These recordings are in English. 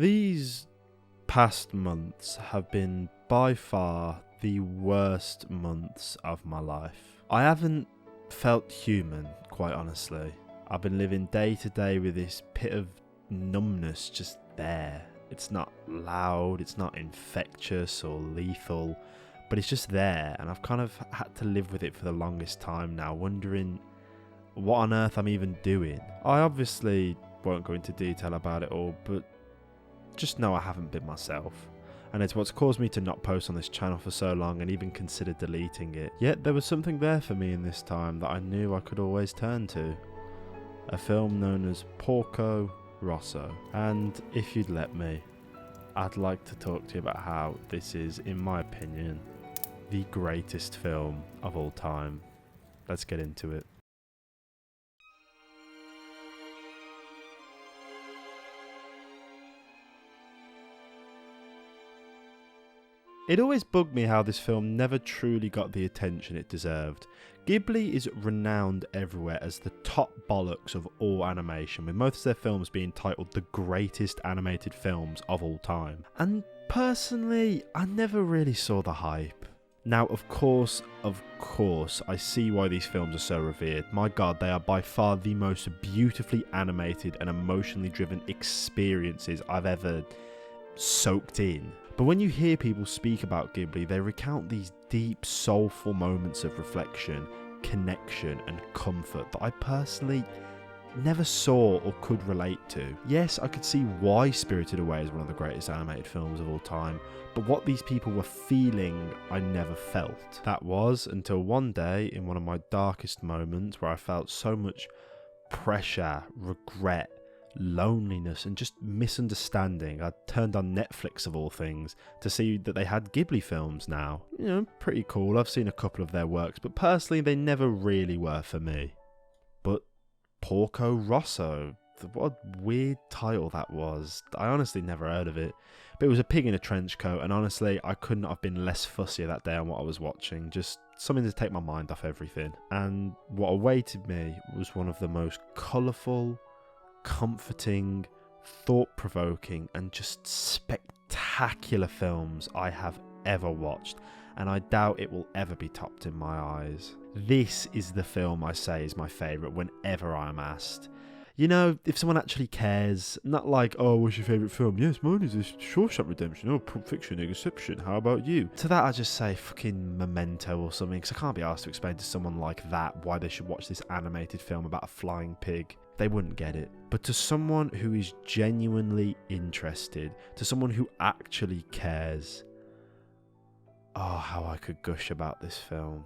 These past months have been by far the worst months of my life. I haven't felt human, quite honestly. I've been living day to day with this pit of numbness just there. It's not loud, it's not infectious or lethal, but it's just there, and I've kind of had to live with it for the longest time now, wondering what on earth I'm even doing. I obviously won't go into detail about it all, but just know I haven't been myself, and it's what's caused me to not post on this channel for so long and even consider deleting it. Yet there was something there for me in this time that I knew I could always turn to. A film known as Porco Rosso. And if you'd let me, I'd like to talk to you about how this is, in my opinion, the greatest film of all time. Let's get into it. It always bugged me how this film never truly got the attention it deserved. Ghibli is renowned everywhere as the top bollocks of all animation, with most of their films being titled the greatest animated films of all time. And personally, I never really saw the hype. Now, of course, I see why these films are so revered. My god, they are by far the most beautifully animated and emotionally driven experiences I've ever soaked in. But when you hear people speak about Ghibli, they recount these deep, soulful moments of reflection, connection and comfort that I personally never saw or could relate to. Yes, I could see why Spirited Away is one of the greatest animated films of all time, but what these people were feeling, I never felt. That was until one day, in one of my darkest moments, where I felt so much pressure, regret, loneliness and just misunderstanding. I turned on Netflix of all things to see that they had Ghibli films now. You know, pretty cool. I've seen a couple of their works, but personally they never really were for me. But Porco Rosso, what a weird title that was. I honestly never heard of it. But it was a pig in a trench coat, and honestly I could not have been less fussy that day on what I was watching. Just something to take my mind off everything. And what awaited me was one of the most colourful, comforting, thought-provoking and just spectacular films I have ever watched, and I doubt it will ever be topped in my eyes. This is the film I say is my favourite whenever I'm asked. You know, if someone actually cares, not like, oh, what's your favourite film? Yes, mine is Shawshank Redemption, oh, Pulp Fiction, Inception, how about you? To that I just say fucking Memento or something, because I can't be asked to explain to someone like that why they should watch this animated film about a flying pig. They wouldn't get it. But to someone who is genuinely interested, to someone who actually cares, oh, how I could gush about this film.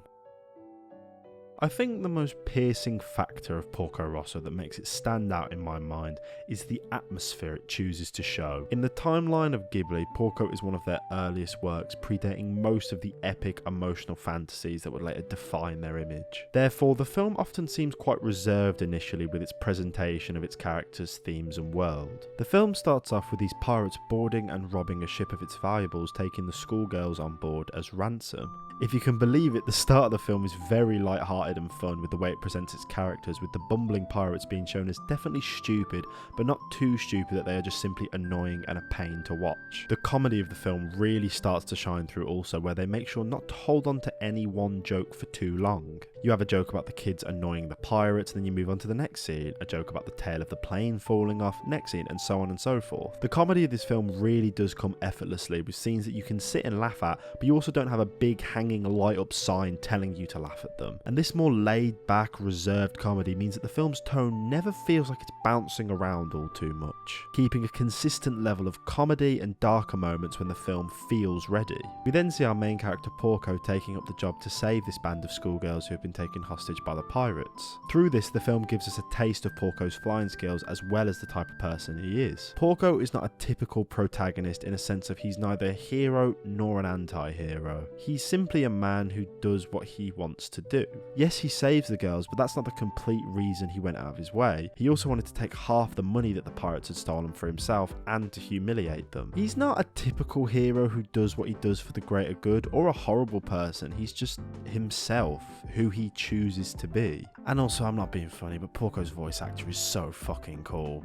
I think the most piercing factor of Porco Rosso that makes it stand out in my mind is the atmosphere it chooses to show. In the timeline of Ghibli, Porco is one of their earliest works, predating most of the epic emotional fantasies that would later define their image. Therefore, the film often seems quite reserved initially with its presentation of its characters, themes and world. The film starts off with these pirates boarding and robbing a ship of its valuables, taking the schoolgirls on board as ransom. If you can believe it, the start of the film is very light-hearted and fun with the way it presents its characters, with the bumbling pirates being shown as definitely stupid, but not too stupid that they are just simply annoying and a pain to watch. The comedy of the film really starts to shine through also, where they make sure not to hold on to any one joke for too long. You have a joke about the kids annoying the pirates, then you move on to the next scene, a joke about the tail of the plane falling off, next scene, and so on and so forth. The comedy of this film really does come effortlessly, with scenes that you can sit and laugh at, but you also don't have a big hanging light up sign telling you to laugh at them. And this more laid back, reserved comedy means that the film's tone never feels like it's bouncing around all too much, keeping a consistent level of comedy and darker moments when the film feels ready. We then see our main character Porco taking up the job to save this band of schoolgirls who have been taken hostage by the pirates. Through this, the film gives us a taste of Porco's flying skills as well as the type of person he is. Porco is not a typical protagonist in a sense of he's neither a hero nor an anti-hero. He's simply a man who does what he wants to do. Yes, he saves the girls, but that's not the complete reason he went out of his way. He also wanted to take half the money that the pirates had stolen for himself and to humiliate them. He's not a typical hero who does what he does for the greater good or a horrible person. He's just himself, who he chooses to be. And also, I'm not being funny, but Porco's voice actor is so fucking cool.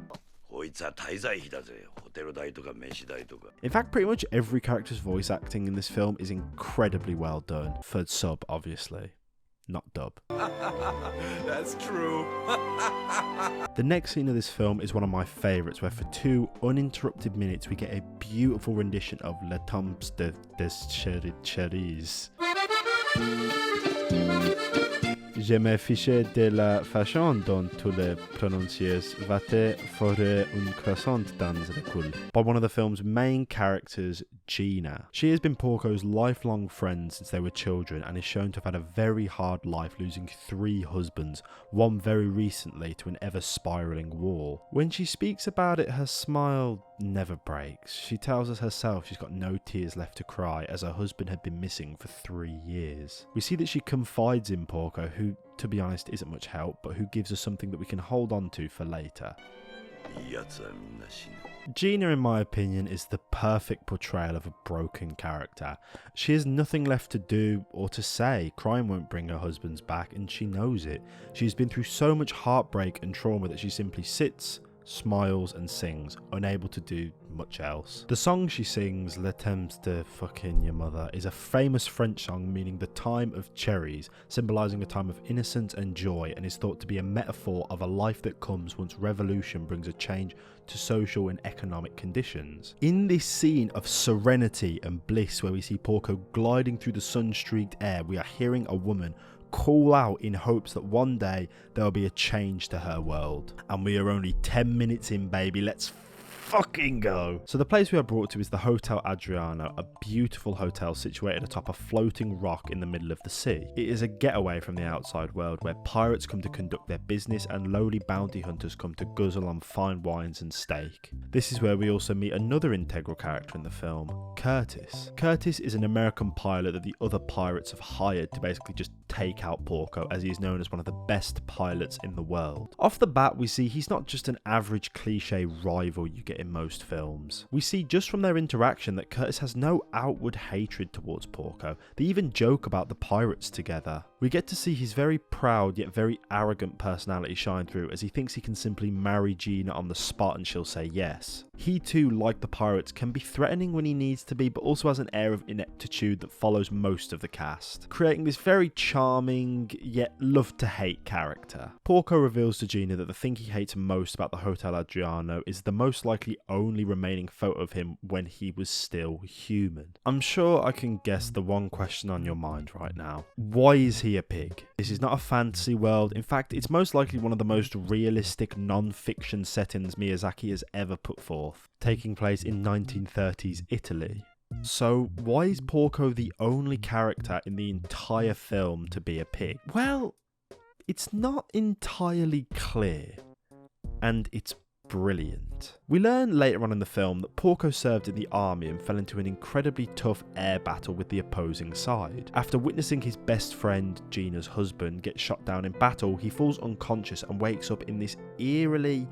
こいつは滞在費だぜ。ホテル代とか飯代とか。 In fact, pretty much every character's voice acting in this film is incredibly well done. For sub, obviously. Not dub. That's true. The next scene of this film is one of my favourites, where for 2 uninterrupted minutes we get a beautiful rendition of Le Temps des Chéris. Je me fiche de la façon dont tu le prononces, va te faire un croissant dans le cul. By one of the film's main characters, Gina. She has been Porco's lifelong friend since they were children and is shown to have had a very hard life, losing 3 husbands, one very recently to an ever-spiralling war. When she speaks about it, her smile never breaks. She tells us herself she's got no tears left to cry, as her husband had been missing for 3 years. We see that she confides in Porco, who, to be honest, isn't much help, but who gives us something that we can hold on to for later. Gina, in my opinion, is the perfect portrayal of a broken character. She has nothing left to do or to say. Crime won't bring her husbands back, and she knows it. She's been through so much heartbreak and trauma that she simply sits, smiles and sings, unable to do much else. The song she sings, Le Temps de fucking your mother, is a famous French song meaning the time of cherries, symbolising a time of innocence and joy, and is thought to be a metaphor of a life that comes once revolution brings a change to social and economic conditions. In this scene of serenity and bliss where we see Porco gliding through the sun-streaked air, we are hearing a woman call out in hopes that one day there will be a change to her world. And we are only 10 minutes in, baby. Let's fucking go. So the place we are brought to is the Hotel Adriano, a beautiful hotel situated atop a floating rock in the middle of the sea. It is a getaway from the outside world where pirates come to conduct their business and lowly bounty hunters come to guzzle on fine wines and steak. This is where we also meet another integral character in the film, Curtis. Curtis is an American pilot that the other pirates have hired to basically just take out Porco, as he is known as one of the best pilots in the world. Off the bat, we see he's not just an average cliche rival you get in most films. We see just from their interaction that Curtis has no outward hatred towards Porco. They even joke about the pirates together. We get to see his very proud yet very arrogant personality shine through, as he thinks he can simply marry Gina on the spot and she'll say yes. He too, like the pirates, can be threatening when he needs to be, but also has an air of ineptitude that follows most of the cast, creating this very charming yet love to hate character. Porco reveals to Gina that the thing he hates most about the Hotel Adriano is the most likely only remaining photo of him when he was still human. I'm sure I can guess the one question on your mind right now. Why is he a pig? This is not a fantasy world. In fact, it's most likely one of the most realistic non-fiction settings Miyazaki has ever put forth, taking place in 1930s Italy. So why is Porco the only character in the entire film to be a pig? Well, it's not entirely clear, and it's brilliant. We learn later on in the film that Porco served in the army and fell into an incredibly tough air battle with the opposing side. After witnessing his best friend, Gina's husband, get shot down in battle, he falls unconscious and wakes up in this eerily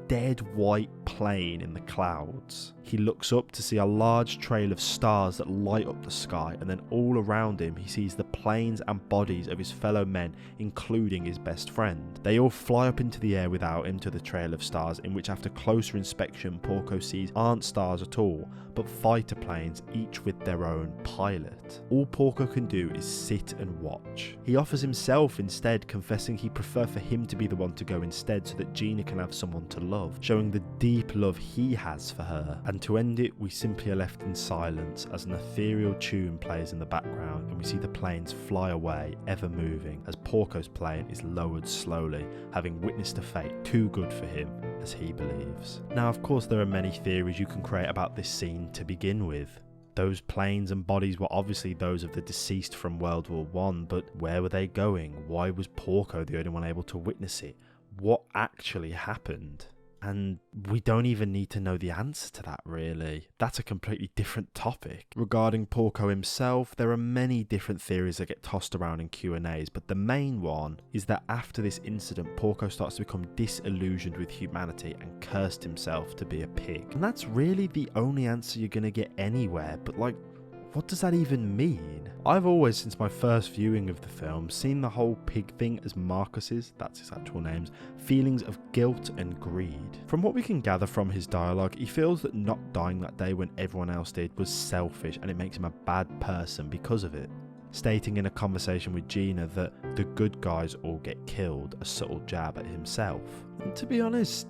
dead white plain in the clouds. He looks up to see a large trail of stars that light up the sky, and then all around him he sees the planes and bodies of his fellow men, including his best friend. They all fly up into the air without him to the trail of stars, in which after closer inspection Porco sees aren't stars at all, but fighter planes, each with their own pilot. All Porco can do is sit and watch. He offers himself instead, confessing he'd prefer for him to be the one to go instead so that Gina can have someone to love, showing the deep love he has for her. And to end it, we simply are left in silence as an ethereal tune plays in the background and we see the planes fly away, ever moving, as Porco's plane is lowered slowly, having witnessed a fate too good for him, as he believes. Now, of course, there are many theories you can create about this scene to begin with. Those planes and bodies were obviously those of the deceased from World War I, but where were they going? Why was Porco the only one able to witness it? What actually happened? And we don't even need to know the answer to that, really. That's a completely different topic. Regarding Porco himself, there are many different theories that get tossed around in Q&As, but the main one is that after this incident, Porco starts to become disillusioned with humanity and cursed himself to be a pig. And that's really the only answer you're going to get anywhere, but like, what does that even mean? I've always, since my first viewing of the film, seen the whole pig thing as Marcus's, that's his actual name's, feelings of guilt and greed. From what we can gather from his dialogue, he feels that not dying that day when everyone else did was selfish and it makes him a bad person because of it. Stating in a conversation with Gina that the good guys all get killed, a subtle jab at himself. And to be honest,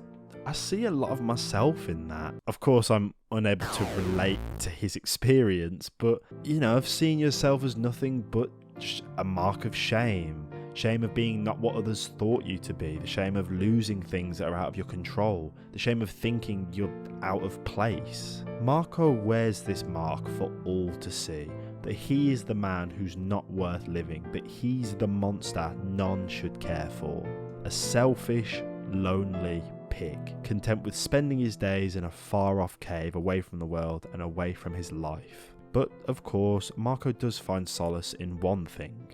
I see a lot of myself in that. Of course, I'm unable to relate to his experience, but, of seeing yourself as nothing but a mark of shame. Shame of being not what others thought you to be. The shame of losing things that are out of your control. The shame of thinking you're out of place. Marco wears this mark for all to see. That he is the man who's not worth living. That he's the monster none should care for. A selfish, lonely pig, content with spending his days in a far-off cave away from the world and away from his life. But, of course, Marco does find solace in one thing.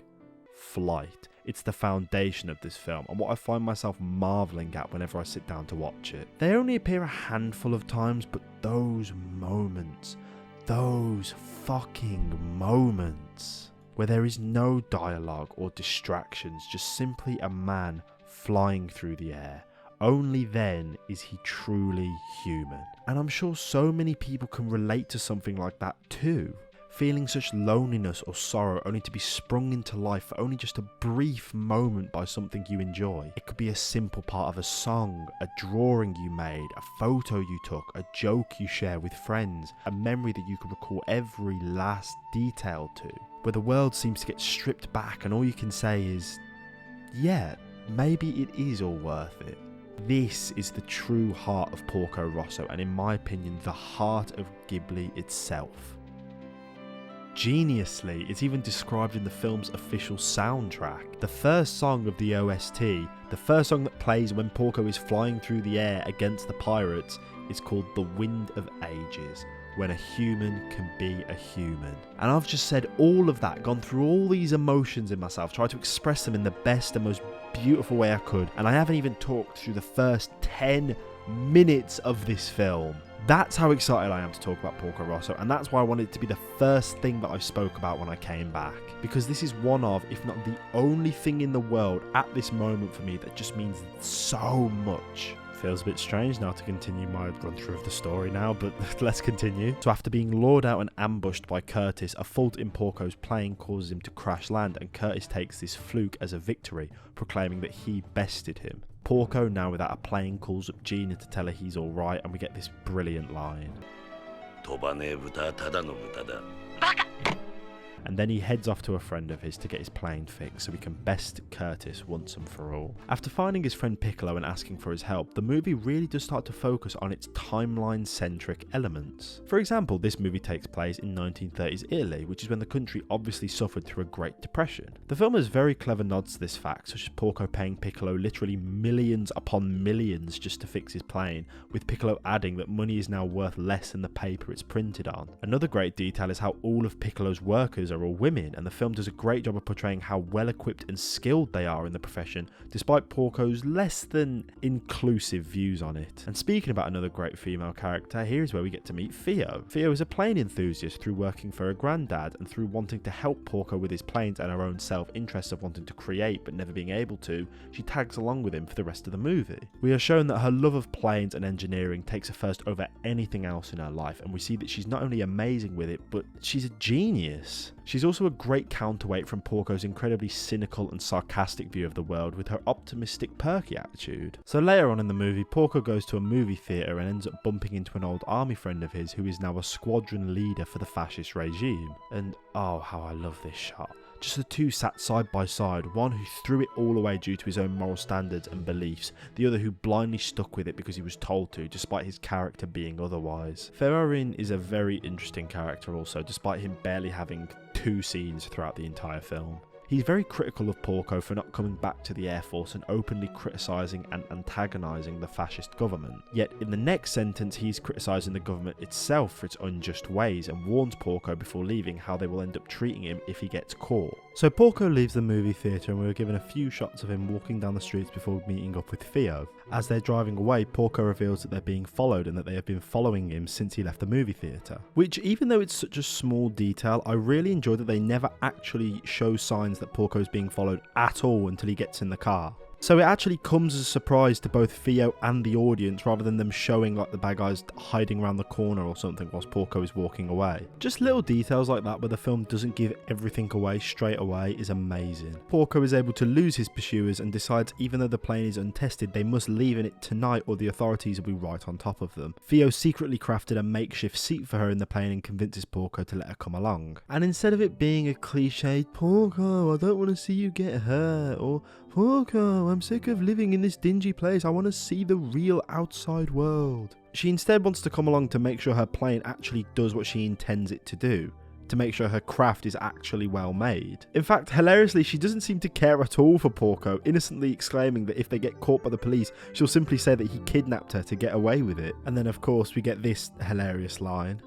Flight. It's the foundation of this film, and what I find myself marvelling at whenever I sit down to watch it. They only appear a handful of times, but those moments, those fucking moments, where there is no dialogue or distractions, just simply a man flying through the air. Only then is he truly human. And I'm sure so many people can relate to something like that too. Feeling such loneliness or sorrow only to be sprung into life for only just a brief moment by something you enjoy. It could be a simple part of a song, a drawing you made, a photo you took, a joke you share with friends, a memory that you can recall every last detail to. Where the world seems to get stripped back and all you can say is, yeah, maybe it is all worth it. This is the true heart of Porco Rosso and in my opinion the heart of Ghibli itself. Geniusly, it's even described in the film's official soundtrack. The first song of the OST, the first song that plays when Porco is flying through the air against the pirates, is called The Wind of Ages, when a human can be a human. And I've just said all of that, gone through all these emotions in myself, tried to express them in the best and most beautiful way I could, and I haven't even talked through the first 10 minutes of this film. That's how excited I am to talk about Porco Rosso, and that's why I wanted it to be the first thing that I spoke about when I came back. Because this is one of, if not the only thing in the world at this moment for me that just means so much. Feels a bit strange now to continue my run through of the story now, but let's continue. So after being lured out and ambushed by Curtis, a fault in Porco's plane causes him to crash land, and Curtis takes this fluke as a victory, proclaiming that he bested him. Porco, now without a plane, calls up Gina to tell her he's alright, and we get this brilliant line. 飛ばねえ豚ただの豚だ。 And then he heads off to a friend of his to get his plane fixed so he can best Curtis once and for all. After finding his friend Piccolo and asking for his help, the movie really does start to focus on its timeline-centric elements. For example, this movie takes place in 1930s Italy, which is when the country obviously suffered through a Great Depression. The film has very clever nods to this fact, such as Porco paying Piccolo literally millions upon millions just to fix his plane, with Piccolo adding that money is now worth less than the paper it's printed on. Another great detail is how all of Piccolo's workers are all women, and the film does a great job of portraying how well equipped and skilled they are in the profession, despite Porco's less than inclusive views on it. And speaking about another great female character, here is where we get to meet Theo. Theo is a plane enthusiast through working for her granddad and through wanting to help Porco with his planes and her own self-interest of wanting to create but never being able to. She tags along with him for the rest of the movie. We are shown that her love of planes and engineering takes her first over anything else in her life, and we see that she's not only amazing with it, but she's a genius. She's also a great counterweight from Porco's incredibly cynical and sarcastic view of the world with her optimistic, perky attitude. So later on in the movie, Porco goes to a movie theatre and ends up bumping into an old army friend of his who is now a squadron leader for the fascist regime. And oh, how I love this shot. Just the two sat side by side, one who threw it all away due to his own moral standards and beliefs, the other who blindly stuck with it because he was told to, despite his character being otherwise. Ferrarin is a very interesting character also, despite him barely having 2 scenes throughout the entire film. He's very critical of Porco for not coming back to the Air Force and openly criticising and antagonising the fascist government. Yet in the next sentence he's criticising the government itself for its unjust ways and warns Porco before leaving how they will end up treating him if he gets caught. So Porco leaves the movie theatre and we were given a few shots of him walking down the streets before meeting up with Theo. As they're driving away, Porco reveals that they're being followed and that they have been following him since he left the movie theatre. Which, even though it's such a small detail, I really enjoy that they never actually show signs that Porco is being followed at all until he gets in the car. So it actually comes as a surprise to both Theo and the audience rather than them showing like the bad guys hiding around the corner or something whilst Porco is walking away. Just little details like that where the film doesn't give everything away straight away is amazing. Porco is able to lose his pursuers and decides even though the plane is untested they must leave in it tonight or the authorities will be right on top of them. Theo secretly crafted a makeshift seat for her in the plane and convinces Porco to let her come along. And instead of it being a cliched, Porco, I don't want to see you get hurt, or Porco, I'm sick of living in this dingy place, I want to see the real outside world. She instead wants to come along to make sure her plane actually does what she intends it to do, to make sure her craft is actually well made. In fact, hilariously, she doesn't seem to care at all for Porco, innocently exclaiming that if they get caught by the police, she'll simply say that he kidnapped her to get away with it. And then of course we get this hilarious line.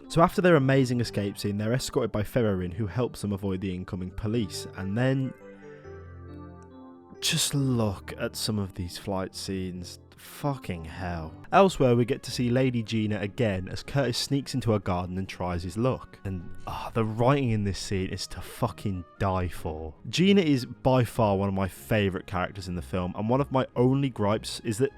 So after their amazing escape scene, they're escorted by Ferrorin, who helps them avoid the incoming police. And then just look at some of these flight scenes. Fucking hell. Elsewhere, we get to see Lady Gina again as Curtis sneaks into her garden and tries his luck. And the writing in this scene is to fucking die for. Gina is by far one of my favourite characters in the film, and one of my only gripes is that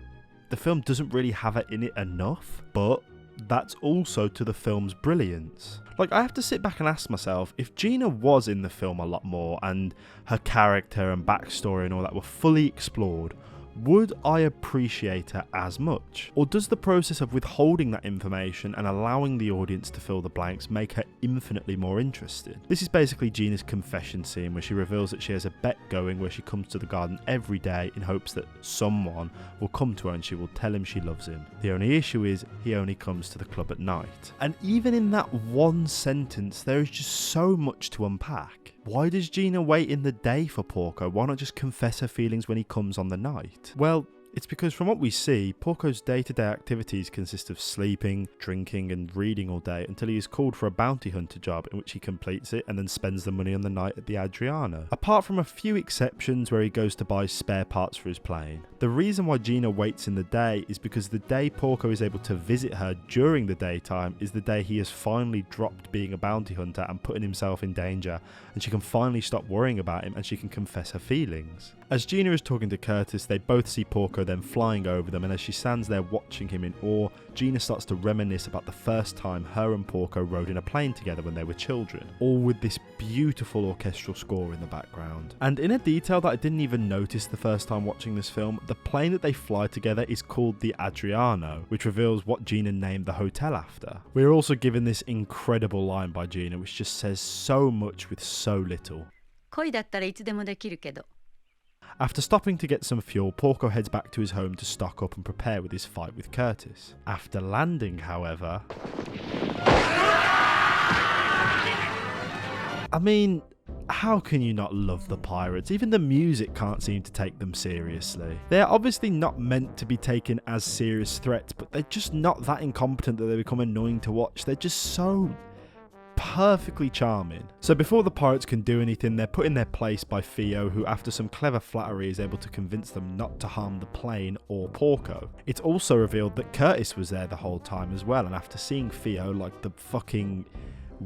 the film doesn't really have her in it enough, but that's also to the film's brilliance. Like, I have to sit back and ask myself, if Gina was in the film a lot more and her character and backstory and all that were fully explored, would I appreciate her as much? Or does the process of withholding that information and allowing the audience to fill the blanks make her infinitely more interesting? This is basically Gina's confession scene where she reveals that she has a bet going where she comes to the garden every day in hopes that someone will come to her and she will tell him she loves him. The only issue is he only comes to the club at night. And even in that one sentence, there is just so much to unpack. Why does Gina wait in the day for Porco? Why not just confess her feelings when he comes on the night? Well, it's because from what we see, Porco's day-to-day activities consist of sleeping, drinking and reading all day until he is called for a bounty hunter job in which he completes it and then spends the money on the night at the Adriano. Apart from a few exceptions where he goes to buy spare parts for his plane. The reason why Gina waits in the day is because the day Porco is able to visit her during the daytime is the day he has finally dropped being a bounty hunter and putting himself in danger, and she can finally stop worrying about him and she can confess her feelings. As Gina is talking to Curtis, they both see Porco then flying over them, and as she stands there watching him in awe, Gina starts to reminisce about the first time her and Porco rode in a plane together when they were children, all with this beautiful orchestral score in the background. And in a detail that I didn't even notice the first time watching this film, the plane that they fly together is called the Adriano, which reveals what Gina named the hotel after. We're also given this incredible line by Gina which just says so much with so little. 恋だったらいつでもできるけど After stopping to get some fuel, Porco heads back to his home to stock up and prepare with his fight with Curtis. After landing, however... I mean, how can you not love the pirates? Even the music can't seem to take them seriously. They're obviously not meant to be taken as serious threats, but they're just not that incompetent that they become annoying to watch. They're just so perfectly charming. So before the pirates can do anything, they're put in their place by Theo, who after some clever flattery is able to convince them not to harm the plane or Porco. It's also revealed that Curtis was there the whole time as well, and after seeing Theo, like the fucking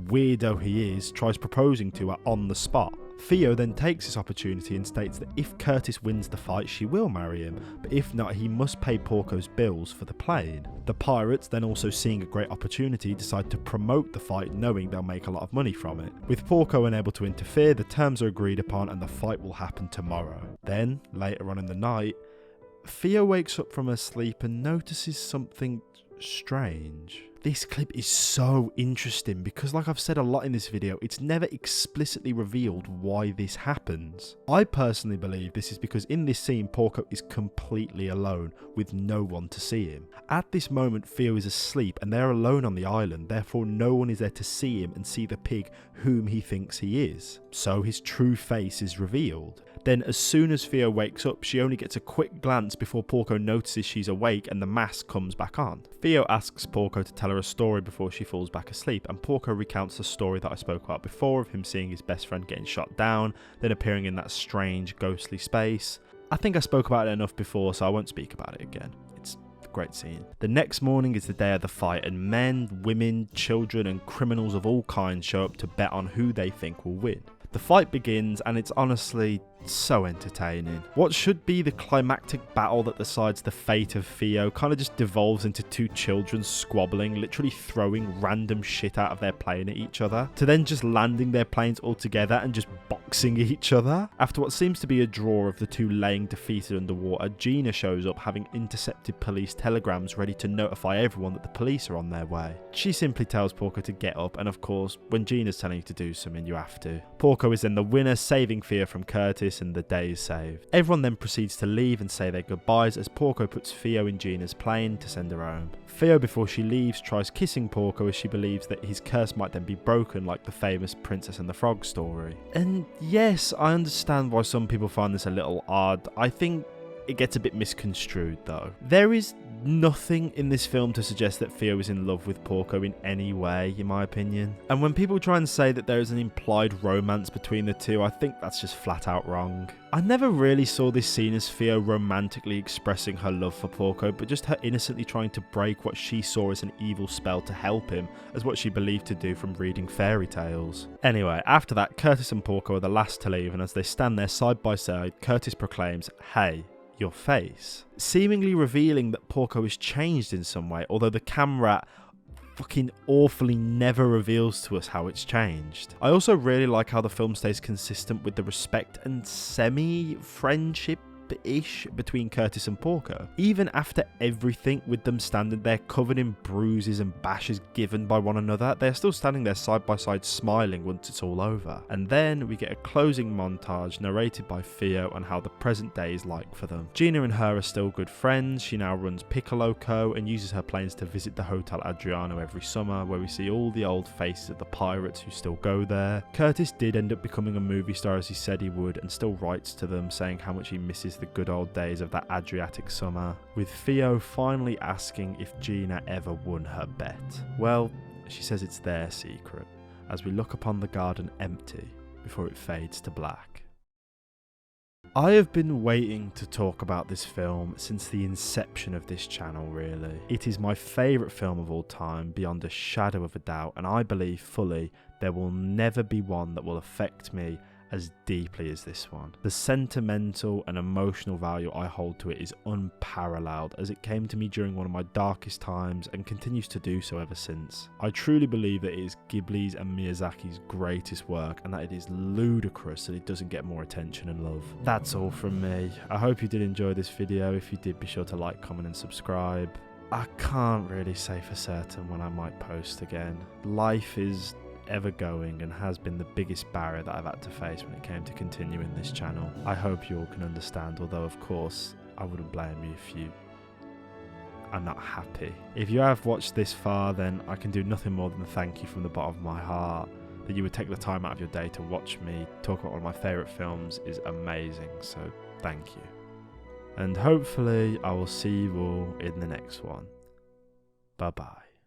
weirdo he is, tries proposing to her on the spot. Theo then takes this opportunity and states that if Curtis wins the fight, she will marry him, but if not, he must pay Porco's bills for the plane. The pirates, then also seeing a great opportunity, decide to promote the fight knowing they'll make a lot of money from it. With Porco unable to interfere, the terms are agreed upon and the fight will happen tomorrow. Then, later on in the night, Theo wakes up from her sleep and notices something strange. This clip is so interesting because, like I've said a lot in this video, it's never explicitly revealed why this happens. I personally believe this is because in this scene, Porco is completely alone with no one to see him. At this moment, Theo is asleep and they're alone on the island, therefore no one is there to see him and see the pig whom he thinks he is. So his true face is revealed. Then as soon as Theo wakes up, she only gets a quick glance before Porco notices she's awake and the mask comes back on. Theo asks Porco to tell her a story before she falls back asleep, and Porco recounts the story that I spoke about before of him seeing his best friend getting shot down, then appearing in that strange ghostly space. I think I spoke about it enough before, so I won't speak about it again. It's a great scene. The next morning is the day of the fight, and men, women, children and criminals of all kinds show up to bet on who they think will win. The fight begins, and it's honestly so entertaining. What should be the climactic battle that decides the fate of Theo kind of just devolves into two children squabbling, literally throwing random shit out of their plane at each other, to then just landing their planes all together and just boxing each other. After what seems to be a draw of the two laying defeated underwater, Gina shows up having intercepted police telegrams ready to notify everyone that the police are on their way. She simply tells Porco to get up, and of course, when Gina's telling you to do something, you have to. Porco is then the winner, saving Theo from Curtis, and the day is saved. Everyone then proceeds to leave and say their goodbyes as Porco puts Theo in Gina's plane to send her home. Theo, before she leaves, tries kissing Porco as she believes that his curse might then be broken like the famous Princess and the Frog story. And yes, I understand why some people find this a little odd. I think it gets a bit misconstrued though. There is nothing in this film to suggest that Theo is in love with Porco in any way, in my opinion. And when people try and say that there is an implied romance between the two, I think that's just flat out wrong. I never really saw this scene as Theo romantically expressing her love for Porco, but just her innocently trying to break what she saw as an evil spell to help him, as what she believed to do from reading fairy tales. Anyway, after that, Curtis and Porco are the last to leave, and as they stand there side by side, Curtis proclaims, "Hey, your face," seemingly revealing that Porco is changed in some way, although the camera fucking awfully never reveals to us how it's changed. I also really like how the film stays consistent with the respect and semi-friendship ish between Curtis and Porco. Even after everything, with them standing there covered in bruises and bashes given by one another, they're still standing there side by side smiling once it's all over. And then we get a closing montage narrated by Theo on how the present day is like for them. Gina and her are still good friends. She now runs Piccolo Co. and uses her planes to visit the Hotel Adriano every summer, where we see all the old faces of the pirates who still go there. Curtis did end up becoming a movie star as he said he would, and still writes to them saying how much he misses the good old days of that Adriatic summer, with Theo finally asking if Gina ever won her bet. Well, she says it's their secret, as we look upon the garden empty before it fades to black. I have been waiting to talk about this film since the inception of this channel, really. It is my favourite film of all time, beyond a shadow of a doubt, and I believe fully there will never be one that will affect me as deeply as this one. The sentimental and emotional value I hold to it is unparalleled, as it came to me during one of my darkest times and continues to do so ever since. I truly believe that it is Ghibli's and Miyazaki's greatest work, and that it is ludicrous that it doesn't get more attention and love. That's all from me. I hope you did enjoy this video. If you did, be sure to like, comment and subscribe. I can't really say for certain when I might post again. Life is ever going and has been the biggest barrier that I've had to face when it came to continuing this channel. I hope you all can understand, although of course I wouldn't blame you if you are not happy. If you have watched this far, then I can do nothing more than thank you from the bottom of my heart. That you would take the time out of your day to watch me talk about one of my favourite films is amazing, so thank you. And hopefully I will see you all in the next one. Bye bye.